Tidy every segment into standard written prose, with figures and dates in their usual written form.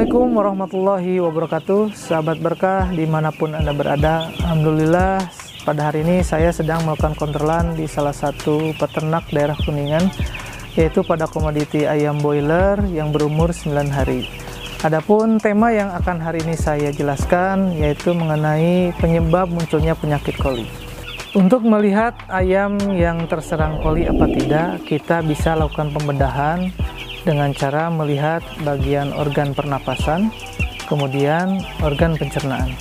Assalamualaikum warahmatullahi wabarakatuh, sahabat berkah dimanapun Anda berada. Alhamdulillah pada hari ini saya sedang melakukan kontrolan di salah satu peternak daerah Kuningan, yaitu pada komoditi ayam boiler yang berumur 9 hari. Adapun tema yang akan hari ini saya jelaskan yaitu mengenai penyebab munculnya penyakit koli. Untuk melihat ayam yang terserang koli apa tidak, kita bisa lakukan pembedahan dengan cara melihat bagian organ pernapasan, kemudian organ pencernaan.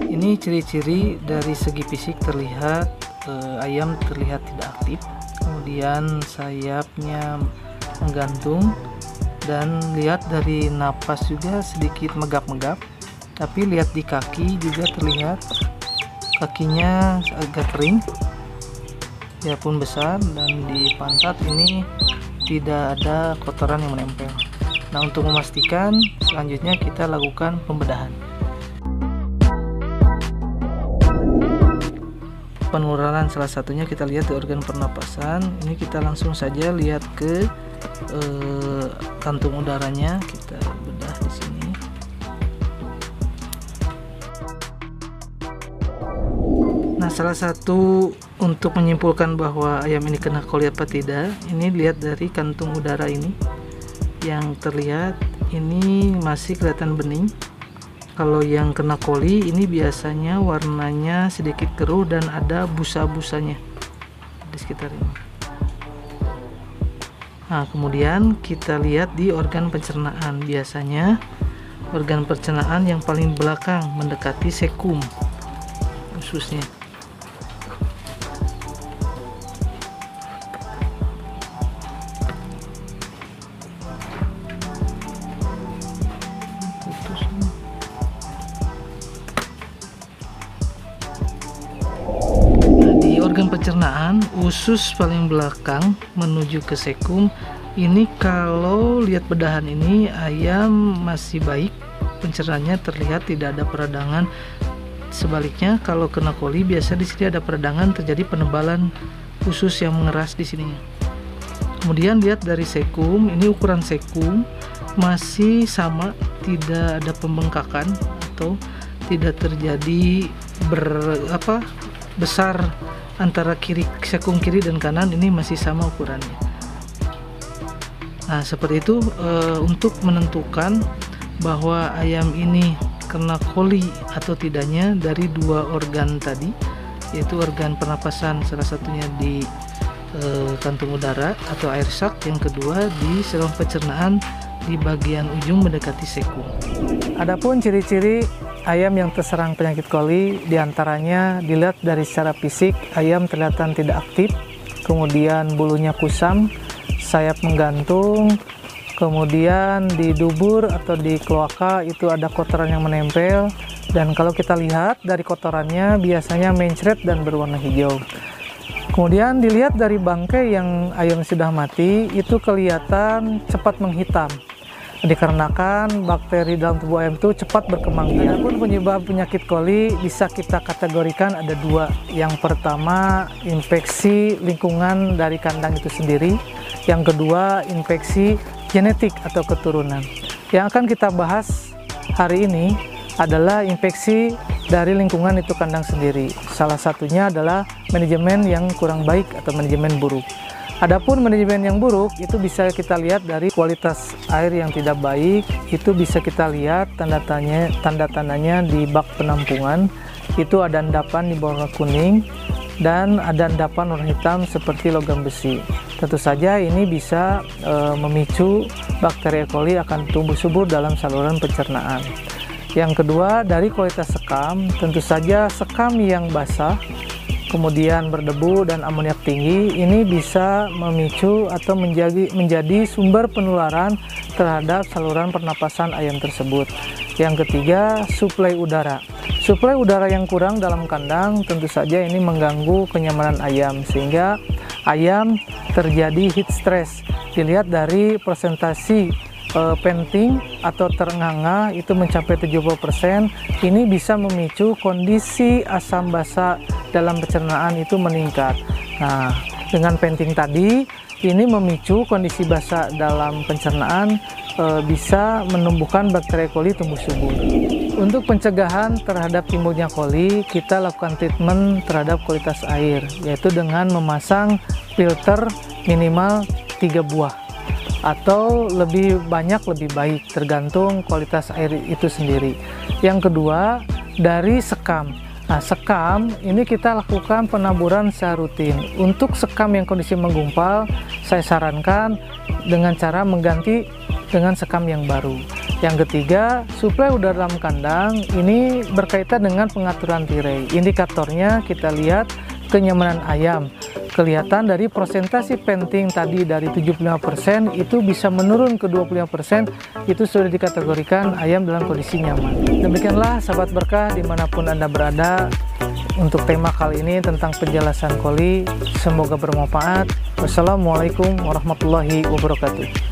Ini ciri-ciri dari segi fisik terlihat ayam terlihat tidak aktif, kemudian sayapnya menggantung, dan lihat dari napas juga sedikit megap-megap. Tapi lihat di kaki juga terlihat kakinya agak kering, dia pun besar, dan di pantat ini tidak ada kotoran yang menempel. Nah, untuk memastikan selanjutnya kita lakukan pembedahan. Penularan salah satunya kita lihat di organ pernapasan. Ini kita langsung saja lihat ke kantung udaranya, kita bedah di sini. Nah, salah satu untuk menyimpulkan bahwa ayam ini kena koli apa tidak, ini lihat dari kantung udara ini yang terlihat ini masih kelihatan bening. Kalau yang kena koli ini biasanya warnanya sedikit keruh dan ada busa-busanya di sekitar ini. Nah, kemudian kita lihat di organ pencernaan. Biasanya organ pencernaan yang paling belakang mendekati sekum ususnya. Organ pencernaan usus paling belakang menuju ke sekum ini, kalau lihat bedahan ini ayam masih baik, pencernaannya terlihat tidak ada peradangan. Sebaliknya kalau kena koli biasa di sini ada peradangan, terjadi penebalan usus yang mengeras di sininya. Kemudian lihat dari sekum, ini ukuran sekum masih sama, tidak ada pembengkakan atau tidak terjadi besar antara sekum kiri dan kanan, ini masih sama ukurannya. Nah, seperti itu untuk menentukan bahwa ayam ini kena koli atau tidaknya dari dua organ tadi, yaitu organ pernapasan salah satunya di kantung udara atau air sac, yang kedua di saluran pencernaan di bagian ujung mendekati sekum. Adapun ciri-ciri ayam yang terserang penyakit koli diantaranya dilihat dari secara fisik, ayam kelihatan tidak aktif, kemudian bulunya kusam, sayap menggantung, kemudian di dubur atau di kloaka itu ada kotoran yang menempel, dan kalau kita lihat dari kotorannya biasanya mencret dan berwarna hijau. Kemudian dilihat dari bangkai yang ayam sudah mati itu kelihatan cepat menghitam, dikarenakan bakteri dalam tubuh ayam itu cepat berkembang biak. Adapun penyebab penyakit koli bisa kita kategorikan ada dua. Yang pertama, infeksi lingkungan dari kandang itu sendiri. Yang kedua, infeksi genetik atau keturunan. Yang akan kita bahas hari ini adalah infeksi dari lingkungan itu kandang sendiri. Salah satunya adalah manajemen yang kurang baik atau manajemen buruk. Adapun manajemen yang buruk itu bisa kita lihat dari kualitas air yang tidak baik. Itu bisa kita lihat tanda-tandanya di bak penampungan. Itu ada endapan di warna kuning dan ada endapan warna hitam seperti logam besi. Tentu saja ini bisa memicu bakteri E. coli akan tumbuh subur dalam saluran pencernaan. Yang kedua, dari kualitas sekam, tentu saja sekam yang basah kemudian berdebu dan amoniak tinggi, ini bisa memicu atau menjadi sumber penularan terhadap saluran pernapasan ayam tersebut. Yang ketiga, suplai udara. Suplai udara yang kurang dalam kandang tentu saja ini mengganggu kenyamanan ayam, sehingga ayam terjadi heat stress. Dilihat dari presentasi penting atau terengah-engah itu mencapai 70%, ini bisa memicu kondisi asam basa dalam pencernaan itu meningkat. Nah, dengan penting tadi ini memicu kondisi basa dalam pencernaan bisa menumbuhkan bakteri E. coli tumbuh subur. Untuk pencegahan terhadap timbulnya coli, kita lakukan treatment terhadap kualitas air, yaitu dengan memasang filter minimal 3 buah atau lebih banyak lebih baik, tergantung kualitas air itu sendiri. Yang kedua, dari sekam. Nah, sekam ini kita lakukan penaburan secara rutin. Untuk sekam yang kondisi menggumpal, saya sarankan dengan cara mengganti dengan sekam yang baru. Yang ketiga, suplai udara dalam kandang ini berkaitan dengan pengaturan tirai. Indikatornya kita lihat kenyamanan ayam. Kelihatan dari persentase penting tadi dari 75% itu bisa menurun ke 25%, itu sudah dikategorikan ayam dalam kondisi nyaman. Demikianlah sahabat berkah dimanapun Anda berada, untuk tema kali ini tentang penjelasan coli. Semoga bermanfaat. Wassalamualaikum warahmatullahi wabarakatuh.